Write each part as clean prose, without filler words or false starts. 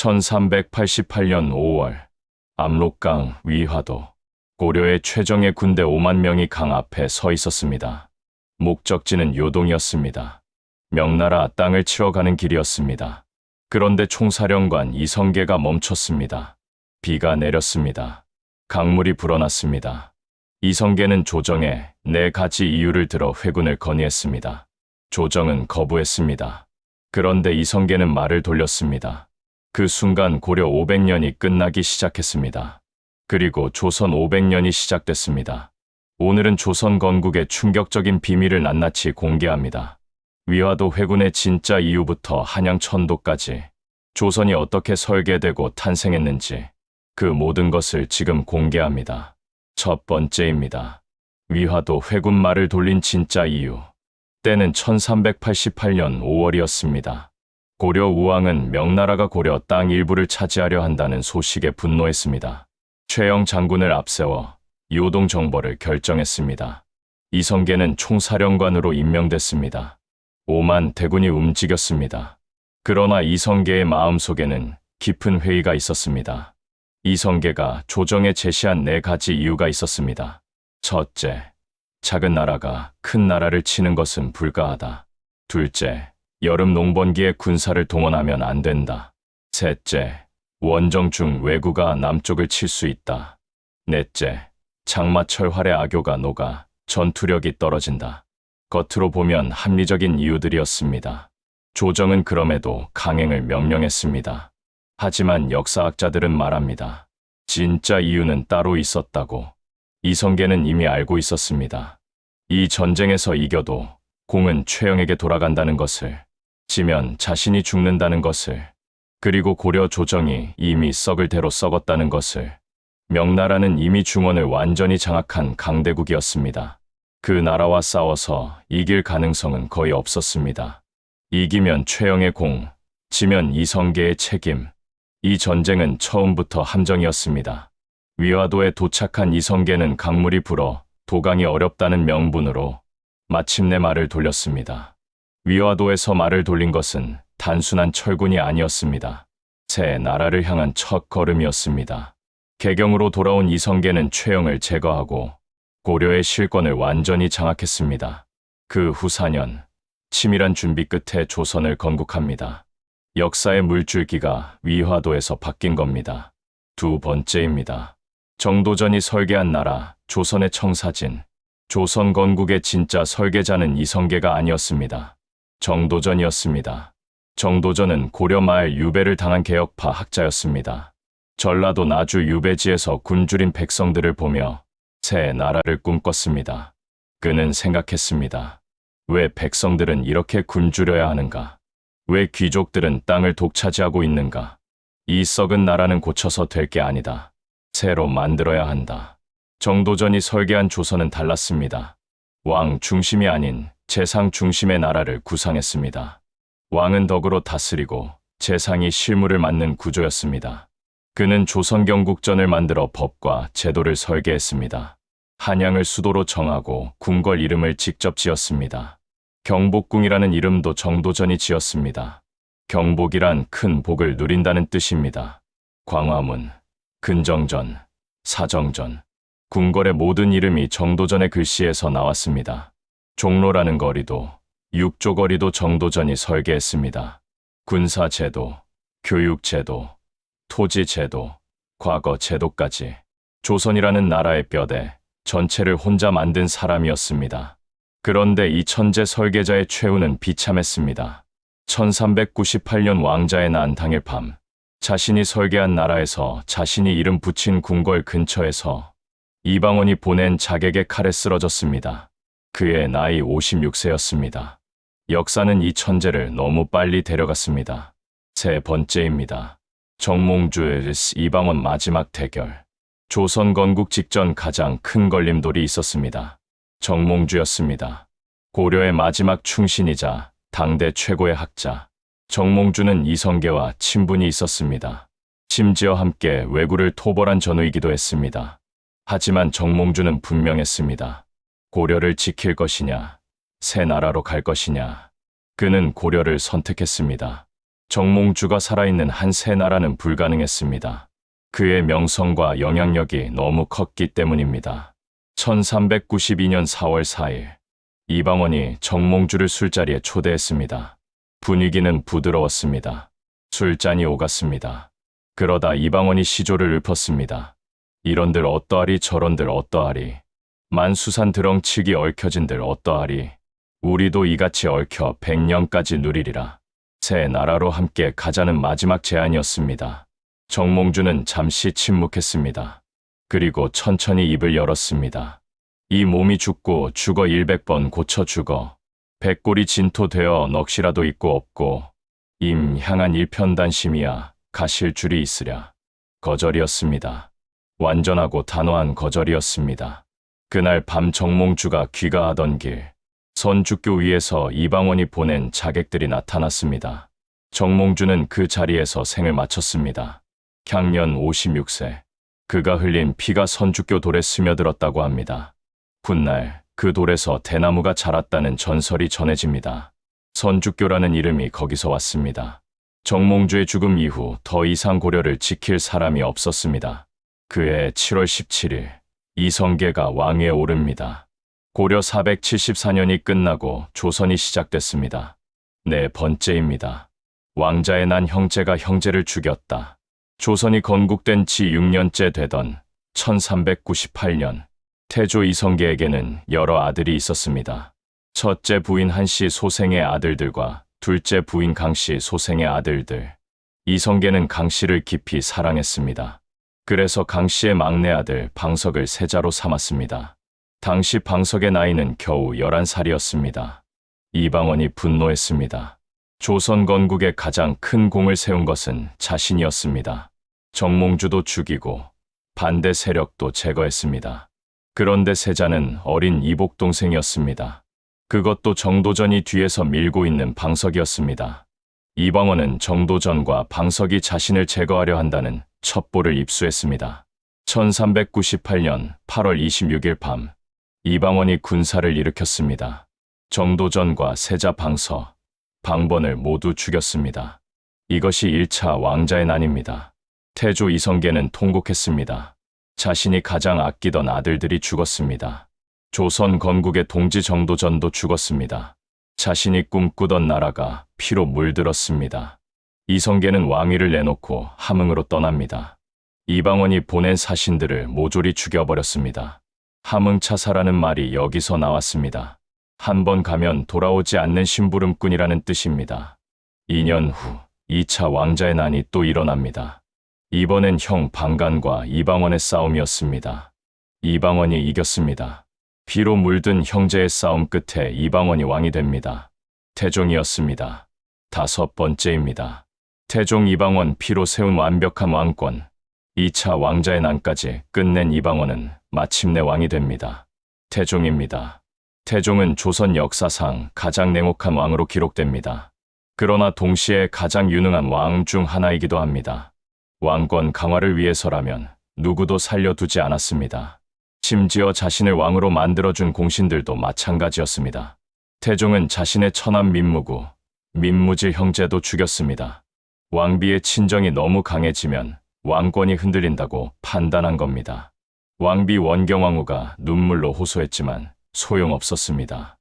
1388년 5월 압록강 위화도 고려의 최정예 군대 5만 명이 강 앞에 서 있었습니다. 목적지는 요동이었습니다. 명나라 땅을 치러 가는 길이었습니다. 그런데 총사령관 이성계가 멈췄습니다. 비가 내렸습니다. 강물이 불어났습니다. 이성계는 조정에 4가지 이유를 들어 회군을 건의했습니다. 조정은 거부했습니다. 그런데 이성계는 말을 돌렸습니다. 그 순간 고려 500년이 끝나기 시작했습니다. 그리고 조선 500년이 시작됐습니다. 오늘은 조선 건국의 충격적인 비밀을 낱낱이 공개합니다. 위화도 회군의 진짜 이유부터 한양 천도까지 조선이 어떻게 설계되고 탄생했는지 그 모든 것을 지금 공개합니다. 첫 번째입니다. 위화도 회군 말을 돌린 진짜 이유. 때는 1388년 5월이었습니다. 고려 우왕은 명나라가 고려 땅 일부를 차지하려 한다는 소식에 분노했습니다. 최영 장군을 앞세워 요동 정벌을 결정했습니다. 이성계는 총사령관으로 임명됐습니다. 5만 대군이 움직였습니다. 그러나 이성계의 마음속에는 깊은 회의가 있었습니다. 이성계가 조정에 제시한 4가지 이유가 있었습니다. 첫째, 작은 나라가 큰 나라를 치는 것은 불가하다. 둘째, 여름 농번기에 군사를 동원하면 안 된다. 셋째, 원정 중 왜구가 남쪽을 칠 수 있다. 넷째, 장마철 활의 악교가 녹아 전투력이 떨어진다. 겉으로 보면 합리적인 이유들이었습니다. 조정은 그럼에도 강행을 명령했습니다. 하지만 역사학자들은 말합니다. 진짜 이유는 따로 있었다고. 이성계는 이미 알고 있었습니다. 이 전쟁에서 이겨도 공은 최영에게 돌아간다는 것을, 지면 자신이 죽는다는 것을, 그리고 고려 조정이 이미 썩을 대로 썩었다는 것을. 명나라는 이미 중원을 완전히 장악한 강대국이었습니다. 그 나라와 싸워서 이길 가능성은 거의 없었습니다. 이기면 최영의 공, 지면 이성계의 책임. 이 전쟁은 처음부터 함정이었습니다. 위화도에 도착한 이성계는 강물이 불어 도강이 어렵다는 명분으로 마침내 말을 돌렸습니다. 위화도에서 말을 돌린 것은 단순한 철군이 아니었습니다. 새 나라를 향한 첫 걸음이었습니다. 개경으로 돌아온 이성계는 최영을 제거하고 고려의 실권을 완전히 장악했습니다. 그 후 4년, 치밀한 준비 끝에 조선을 건국합니다. 역사의 물줄기가 위화도에서 바뀐 겁니다. 두 번째입니다. 정도전이 설계한 나라, 조선의 청사진. 조선 건국의 진짜 설계자는 이성계가 아니었습니다. 정도전이었습니다. 정도전은 고려 말 유배를 당한 개혁파 학자였습니다. 전라도 나주 유배지에서 굶주린 백성들을 보며 새 나라를 꿈꿨습니다. 그는 생각했습니다. 왜 백성들은 이렇게 굶주려야 하는가? 왜 귀족들은 땅을 독차지하고 있는가? 이 썩은 나라는 고쳐서 될 게 아니다. 새로 만들어야 한다. 정도전이 설계한 조선은 달랐습니다. 왕 중심이 아닌 재상 중심의 나라를 구상했습니다. 왕은 덕으로 다스리고 재상이 실무를 맡는 구조였습니다. 그는 조선 경국전을 만들어 법과 제도를 설계했습니다. 한양을 수도로 정하고 궁궐 이름을 직접 지었습니다. 경복궁이라는 이름도 정도전이 지었습니다. 경복이란 큰 복을 누린다는 뜻입니다. 광화문, 근정전, 사정전, 궁궐의 모든 이름이 정도전의 글씨에서 나왔습니다. 종로라는 거리도, 육조거리도 정도전이 설계했습니다. 군사제도, 교육제도, 토지제도, 과거제도까지 조선이라는 나라의 뼈대 전체를 혼자 만든 사람이었습니다. 그런데 이 천재 설계자의 최후는 비참했습니다. 1398년 왕자의 난 당일 밤, 자신이 설계한 나라에서 자신이 이름 붙인 궁궐 근처에서 이방원이 보낸 자객의 칼에 쓰러졌습니다. 그의 나이 56세였습니다. 역사는 이 천재를 너무 빨리 데려갔습니다. 세 번째입니다. 정몽주의 이방원 마지막 대결. 조선 건국 직전 가장 큰 걸림돌이 있었습니다. 정몽주였습니다. 고려의 마지막 충신이자 당대 최고의 학자. 정몽주는 이성계와 친분이 있었습니다. 심지어 함께 왜구를 토벌한 전우이기도 했습니다. 하지만 정몽주는 분명했습니다. 고려를 지킬 것이냐, 새 나라로 갈 것이냐. 그는 고려를 선택했습니다. 정몽주가 살아있는 한 새 나라는 불가능했습니다. 그의 명성과 영향력이 너무 컸기 때문입니다. 1392년 4월 4일, 이방원이 정몽주를 술자리에 초대했습니다. 분위기는 부드러웠습니다. 술잔이 오갔습니다. 그러다 이방원이 시조를 읊었습니다. 이런들 어떠하리 저런들 어떠하리. 만수산 드렁치기 얽혀진들 어떠하리. 우리도 이같이 얽혀 100년까지 누리리라. 새 나라로 함께 가자는 마지막 제안이었습니다. 정몽주는 잠시 침묵했습니다. 그리고 천천히 입을 열었습니다. 이 몸이 죽고 죽어 100번 고쳐 죽어. 백골이 진토되어 넋이라도 있고 없고. 임 향한 일편단심이야 가실 줄이 있으랴. 거절이었습니다. 완전하고 단호한 거절이었습니다. 그날 밤 정몽주가 귀가하던 길, 선주교 위에서 이방원이 보낸 자객들이 나타났습니다. 정몽주는 그 자리에서 생을 마쳤습니다. 향년 56세. 그가 흘린 피가 선주교 돌에 스며들었다고 합니다. 훗날 그 돌에서 대나무가 자랐다는 전설이 전해집니다. 선주교라는 이름이 거기서 왔습니다. 정몽주의 죽음 이후 더 이상 고려를 지킬 사람이 없었습니다. 그해 7월 17일, 이성계가 왕위에 오릅니다. 고려 474년이 끝나고 조선이 시작됐습니다. 네 번째입니다. 왕자의 난 형제가 형제를 죽였다. 조선이 건국된 지 6년째 되던 1398년, 태조 이성계에게는 여러 아들이 있었습니다. 첫째 부인 한씨 소생의 아들들과 둘째 부인 강씨 소생의 아들들. 이성계는 강씨를 깊이 사랑했습니다. 그래서 강씨의 막내 아들 방석을 세자로 삼았습니다. 당시 방석의 나이는 겨우 11살이었습니다. 이방원이 분노했습니다. 조선 건국에 가장 큰 공을 세운 것은 자신이었습니다. 정몽주도 죽이고 반대 세력도 제거했습니다. 그런데 세자는 어린 이복 동생이었습니다. 그것도 정도전이 뒤에서 밀고 있는 방석이었습니다. 이방원은 정도전과 방석이 자신을 제거하려 한다는 첩보를 입수했습니다. 1398년 8월 26일 밤, 이방원이 군사를 일으켰습니다. 정도전과 세자 방석, 방번을 모두 죽였습니다. 이것이 1차 왕자의 난입니다. 태조 이성계는 통곡했습니다. 자신이 가장 아끼던 아들들이 죽었습니다. 조선 건국의 동지 정도전도 죽었습니다. 자신이 꿈꾸던 나라가 피로 물들었습니다. 이성계는 왕위를 내놓고 함흥으로 떠납니다. 이방원이 보낸 사신들을 모조리 죽여버렸습니다. 함흥차사라는 말이 여기서 나왔습니다. 한 번 가면 돌아오지 않는 심부름꾼이라는 뜻입니다. 2년 후 2차 왕자의 난이 또 일어납니다. 이번엔 형 방간과 이방원의 싸움이었습니다. 이방원이 이겼습니다. 피로 물든 형제의 싸움 끝에 이방원이 왕이 됩니다. 태종이었습니다. 5번째입니다. 태종 이방원 피로 세운 완벽한 왕권, 2차 왕자의 난까지 끝낸 이방원은 마침내 왕이 됩니다. 태종입니다. 태종은 조선 역사상 가장 냉혹한 왕으로 기록됩니다. 그러나 동시에 가장 유능한 왕 중 하나이기도 합니다. 왕권 강화를 위해서라면 누구도 살려두지 않았습니다. 심지어 자신을 왕으로 만들어준 공신들도 마찬가지였습니다. 태종은 자신의 처남 민무구, 민무질 형제도 죽였습니다. 왕비의 친정이 너무 강해지면 왕권이 흔들린다고 판단한 겁니다. 왕비 원경왕후가 눈물로 호소했지만 소용없었습니다.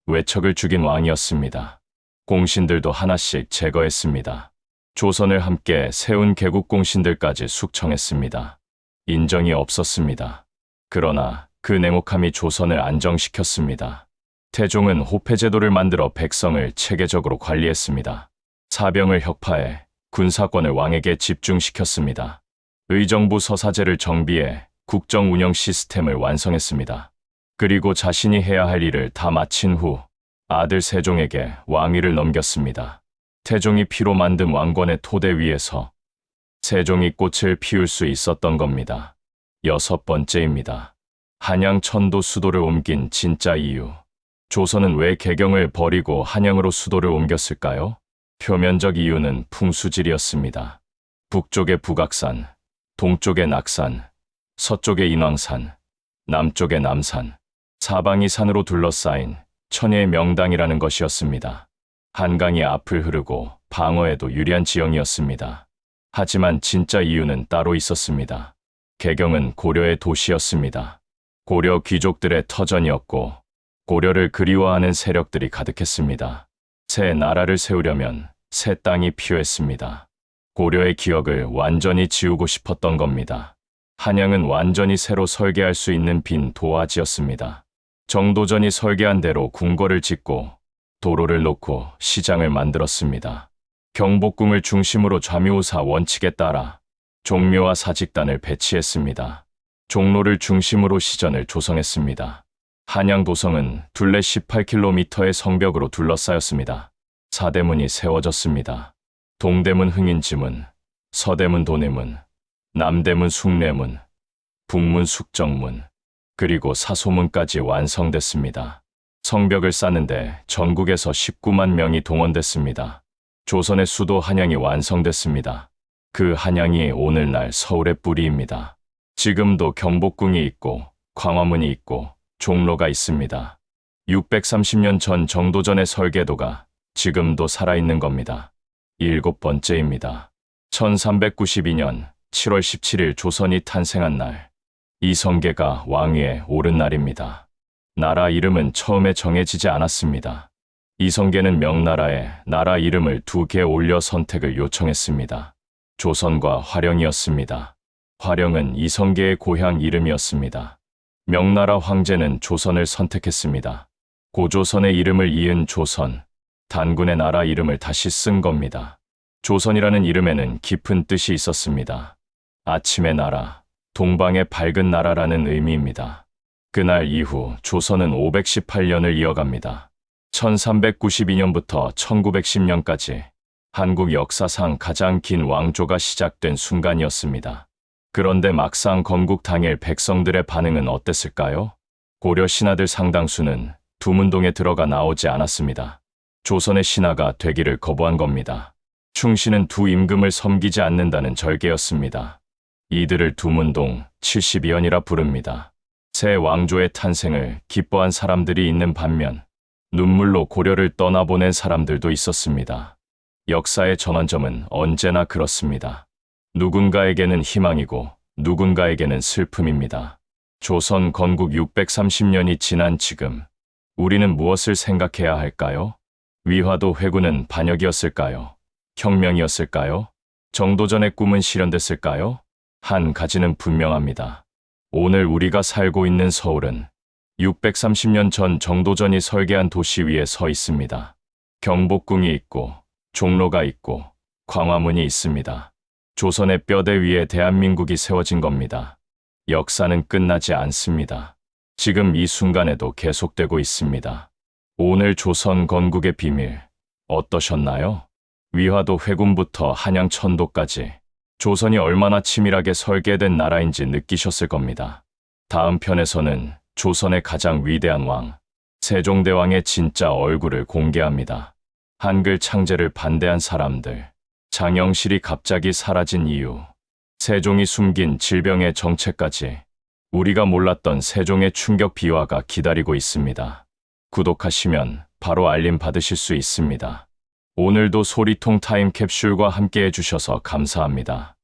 외척을 죽인 왕이었습니다. 공신들도 하나씩 제거했습니다. 조선을 함께 세운 개국 공신들까지 숙청했습니다. 인정이 없었습니다. 그러나 그 냉혹함이 조선을 안정시켰습니다. 태종은 호패제도를 만들어 백성을 체계적으로 관리했습니다. 사병을 혁파해 군사권을 왕에게 집중시켰습니다. 의정부 서사제를 정비해 국정 운영 시스템을 완성했습니다. 그리고 자신이 해야 할 일을 다 마친 후 아들 세종에게 왕위를 넘겼습니다. 태종이 피로 만든 왕권의 토대 위에서 세종이 꽃을 피울 수 있었던 겁니다. 6번째입니다. 한양 천도 수도를 옮긴 진짜 이유. 조선은 왜 개경을 버리고 한양으로 수도를 옮겼을까요? 표면적 이유는 풍수질이었습니다. 북쪽의 북악산, 동쪽의 낙산, 서쪽의 인왕산, 남쪽의 남산, 사방이 산으로 둘러싸인 천혜의 명당이라는 것이었습니다. 한강이 앞을 흐르고 방어에도 유리한 지형이었습니다. 하지만 진짜 이유는 따로 있었습니다. 개경은 고려의 도시였습니다. 고려 귀족들의 터전이었고 고려를 그리워하는 세력들이 가득했습니다. 새 나라를 세우려면 새 땅이 필요했습니다. 고려의 기억을 완전히 지우고 싶었던 겁니다. 한양은 완전히 새로 설계할 수 있는 빈 도화지였습니다. 정도전이 설계한 대로 궁궐을 짓고 도로를 놓고 시장을 만들었습니다. 경복궁을 중심으로 좌묘우사 원칙에 따라 종묘와 사직단을 배치했습니다. 종로를 중심으로 시전을 조성했습니다. 한양 도성은 둘레 18km의 성벽으로 둘러싸였습니다. 사대문이 세워졌습니다. 동대문 흥인지문, 서대문 도내문, 남대문 숭례문, 북문 숙정문, 그리고 사소문까지 완성됐습니다. 성벽을 쌓는데 전국에서 19만 명이 동원됐습니다. 조선의 수도 한양이 완성됐습니다. 그 한양이 오늘날 서울의 뿌리입니다. 지금도 경복궁이 있고 광화문이 있고 종로가 있습니다. 630년 전 정도전의 설계도가 지금도 살아있는 겁니다. 7번째입니다. 1392년 7월 17일 조선이 탄생한 날, 이성계가 왕위에 오른 날입니다. 나라 이름은 처음에 정해지지 않았습니다. 이성계는 명나라에 나라 이름을 2개 올려 선택을 요청했습니다. 조선과 화령이었습니다. 화령은 이성계의 고향 이름이었습니다. 명나라 황제는 조선을 선택했습니다. 고조선의 이름을 이은 조선, 단군의 나라 이름을 다시 쓴 겁니다. 조선이라는 이름에는 깊은 뜻이 있었습니다. 아침의 나라, 동방의 밝은 나라라는 의미입니다. 그날 이후 조선은 518년을 이어갑니다. 1392년부터 1910년까지 한국 역사상 가장 긴 왕조가 시작된 순간이었습니다. 그런데 막상 건국 당일 백성들의 반응은 어땠을까요? 고려 신하들 상당수는 두문동에 들어가 나오지 않았습니다. 조선의 신하가 되기를 거부한 겁니다. 충신은 두 임금을 섬기지 않는다는 절개였습니다. 이들을 두문동 72연이라 부릅니다. 새 왕조의 탄생을 기뻐한 사람들이 있는 반면 눈물로 고려를 떠나보낸 사람들도 있었습니다. 역사의 전환점은 언제나 그렇습니다. 누군가에게는 희망이고 누군가에게는 슬픔입니다. 조선 건국 630년이 지난 지금 우리는 무엇을 생각해야 할까요? 위화도 회군은 반역이었을까요? 혁명이었을까요? 정도전의 꿈은 실현됐을까요? 한 가지는 분명합니다. 오늘 우리가 살고 있는 서울은 630년 전 정도전이 설계한 도시 위에 서 있습니다. 경복궁이 있고 종로가 있고 광화문이 있습니다. 조선의 뼈대 위에 대한민국이 세워진 겁니다. 역사는 끝나지 않습니다. 지금 이 순간에도 계속되고 있습니다. 오늘 조선 건국의 비밀 어떠셨나요? 위화도 회군부터 한양 천도까지 조선이 얼마나 치밀하게 설계된 나라인지 느끼셨을 겁니다. 다음 편에서는 조선의 가장 위대한 왕, 세종대왕의 진짜 얼굴을 공개합니다. 한글 창제를 반대한 사람들, 장영실이 갑자기 사라진 이유, 세종이 숨긴 질병의 정체까지 우리가 몰랐던 세종의 충격 비화가 기다리고 있습니다. 구독하시면 바로 알림 받으실 수 있습니다. 오늘도 소리통 타임 캡슐과 함께 해주셔서 감사합니다.